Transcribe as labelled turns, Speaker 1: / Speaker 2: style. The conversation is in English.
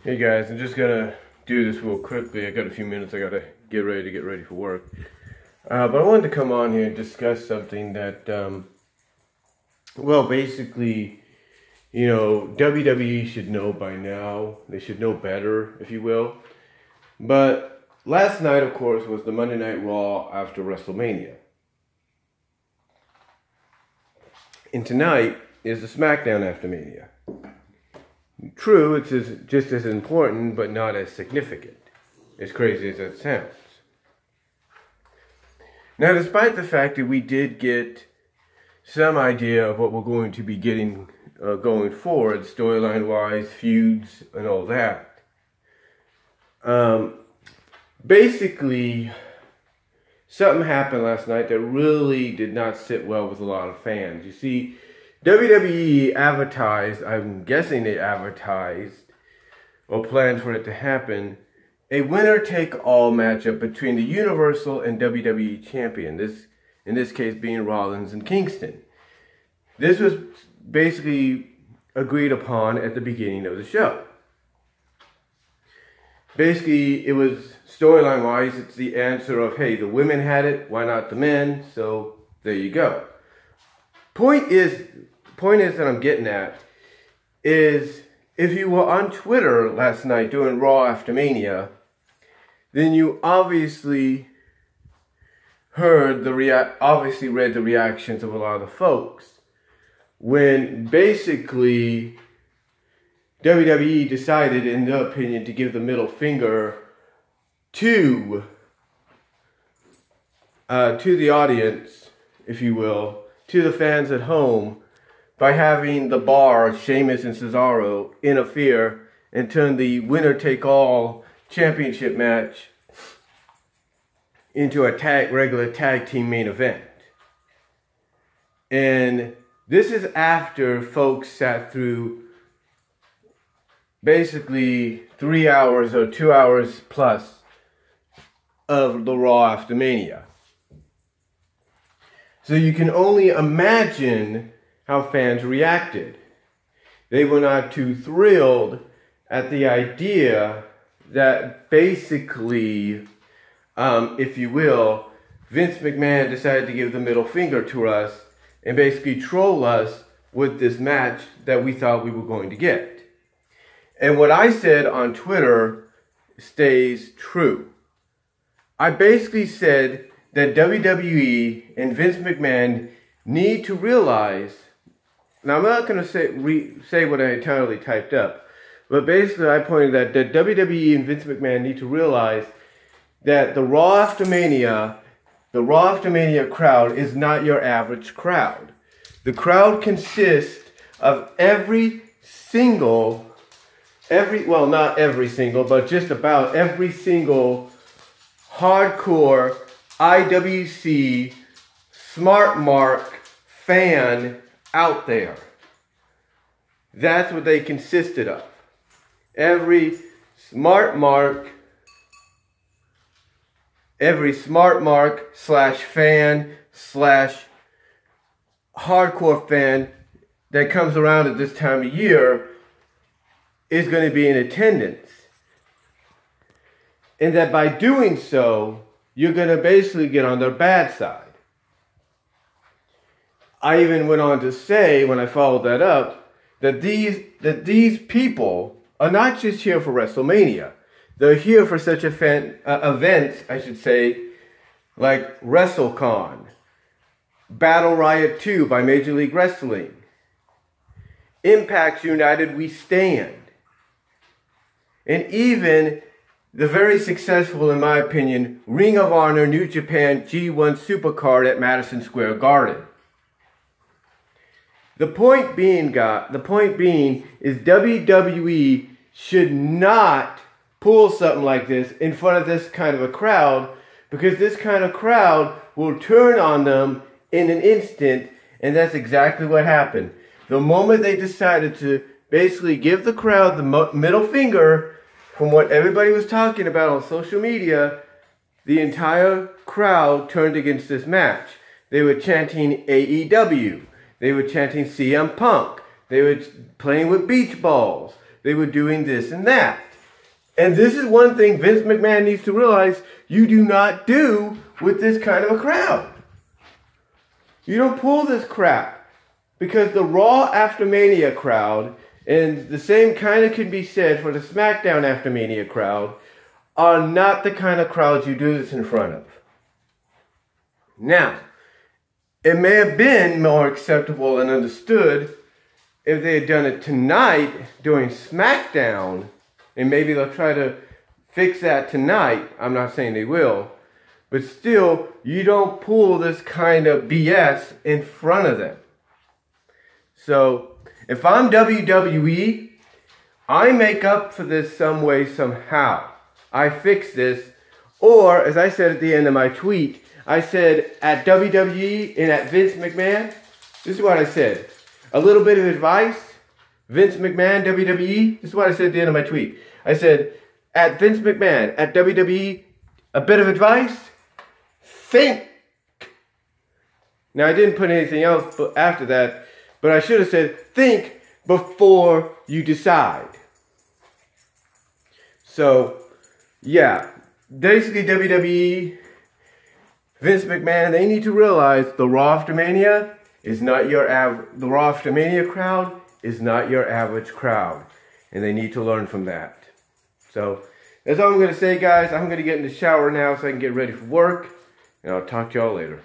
Speaker 1: Hey guys, I'm just gonna do this real quickly. I got a few minutes. I gotta get ready for work. But I wanted to come on here and discuss something that, well, basically, WWE should know by now. They should know better, if you will. But last night, of course, was the Monday Night Raw after WrestleMania. And tonight is the SmackDown after Mania. True, it's just as important, but not as significant. As crazy as that sounds. Now, despite the fact that we did get some idea of what we're going to be getting going forward, storyline-wise, feuds, and all that, basically, something happened last night that really did not sit well with a lot of fans. You see, WWE advertised, I'm guessing they advertised, or planned for it to happen, a winner-take-all matchup between the Universal and WWE Champion, in this case being Rollins and Kingston. This was basically agreed upon at the beginning of the show. Basically, it was, storyline-wise, it's the answer of, hey, the women had it, why not the men? So, there you go. Point is that I'm getting at is, if you were on Twitter last night doing Raw after Mania, then you obviously read the reactions of a lot of the folks when basically WWE decided, in their opinion, to give the middle finger to the audience, if you will, to the fans at home, by having the Bar, Sheamus and Cesaro, interfere and turn the winner-take-all championship match into a regular tag team main event. And this is after folks sat through basically 3 hours or 2 hours plus of the Raw after Mania. So you can only imagine how fans reacted. They were not too thrilled at the idea that basically, if you will, Vince McMahon decided to give the middle finger to us and basically troll us with this match that we thought we were going to get. And what I said on Twitter stays true. I basically said that WWE and Vince McMahon need to realize, now I'm not going to say what I entirely typed up, but basically I pointed that WWE and Vince McMahon need to realize that the Raw after Mania crowd is not your average crowd. The crowd consists of well, not every single, but just about every single hardcore IWC Smart Mark fan out there. That's what they consisted of. Every Smart Mark slash fan slash hardcore fan that comes around at this time of year is going to be in attendance. And that by doing so, you're going to basically get on their bad side. I even went on to say, when I followed that up, that these people are not just here for WrestleMania. They're here for such events, I should say, like WrestleCon, Battle Riot 2 by Major League Wrestling, Impact United We Stand, and even the very successful, in my opinion, Ring of Honor New Japan G1 Supercard at Madison Square Garden. The point being is WWE should not pull something like this in front of this kind of a crowd, because this kind of crowd will turn on them in an instant, and that's exactly what happened. The moment they decided to basically give the crowd the middle finger, from what everybody was talking about on social media, the entire crowd turned against this match. They were chanting AEW. They were chanting CM Punk. They were playing with beach balls. They were doing this and that. And this is one thing Vince McMahon needs to realize you do not do with this kind of a crowd. You don't pull this crap. Because the Raw After Mania crowd, and the same kind of can be said for the SmackDown After Mania crowd, are not the kind of crowds you do this in front of. Now, it may have been more acceptable and understood if they had done it tonight during SmackDown, and maybe they'll try to fix that tonight. I'm not saying they will. But still, you don't pull this kind of BS in front of them. So, if I'm WWE, I make up for this some way, somehow. I fix this. Or, as I said at the end of my tweet, I said at WWE and at Vince McMahon, this is what I said. A little bit of advice, Vince McMahon, WWE, this is what I said at the end of my tweet. I said, at Vince McMahon, at WWE, a bit of advice, think. Now, I didn't put anything else after that, but I should have said, think before you decide. So, yeah, basically WWE, Vince McMahon, they need to realize the Raw After Mania is not your the Raw After Mania crowd is not your average crowd. And they need to learn from that. So, that's all I'm going to say, guys. I'm going to get in the shower now so I can get ready for work. And I'll talk to y'all later.